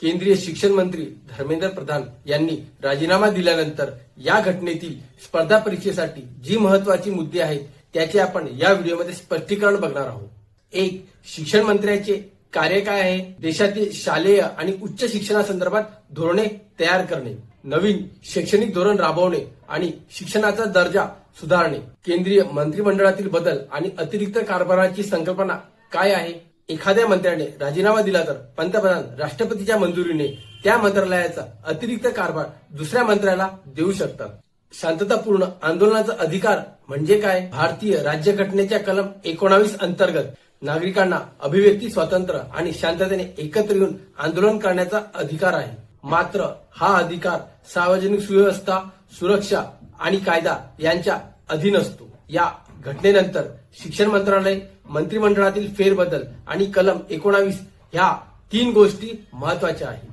केंद्रीय शिक्षण मंत्री धर्मेंद्र प्रधान यांनी राजीनामा दिल्यानंतर या घटनेतील स्पर्धा परीक्षेसाठी जी महत्वाची मुद्दे आहेत त्याचे आपण या व्हिडिओमध्ये स्पष्टीकरण बघणार आहोत। एक, शिक्षण मंत्र्याचे कार्य काय आहे, देशातील शालेय आणि उच्च शिक्षणासंदर्भात धोरणे तयार करणे, नवीन शैक्षणिक धोरण राबवणे आणि शिक्षणाचा दर्जा सुधारणे, केंद्रीय मंत्रिमंडळातील बदल आणि अतिरिक्त कारभाराची संकल्पना काय आहे। एखाद्या मंत्र्याने राजीनामा दिला तर पंतप्रधान राष्ट्रपतीच्या मंजुरीने त्या मंत्रालयाचा अतिरिक्त कारभार दुसऱ्या मंत्र्याला देऊ शकतात। शांततापूर्ण आंदोलनाचा अधिकार म्हणजे काय? भारतीय राज्यघटनेच्या कलम 19 अंतर्गत नागरिकांना अभिव्यक्ती स्वातंत्र्य आणि शांततेने एकत्र येऊन आंदोलन करण्याचा अधिकार आहे। मात्र हा अधिकार सार्वजनिक सुव्यवस्था, सुरक्षा आणि कायदा यांच्या अधीन असतो। या घटनेनंतर शिक्षण मंत्रालय, मंत्रिमंडळातील फेरबदल आणि कलम 19 ह्या 3 गोष्टी महत्वाच्या आहेत।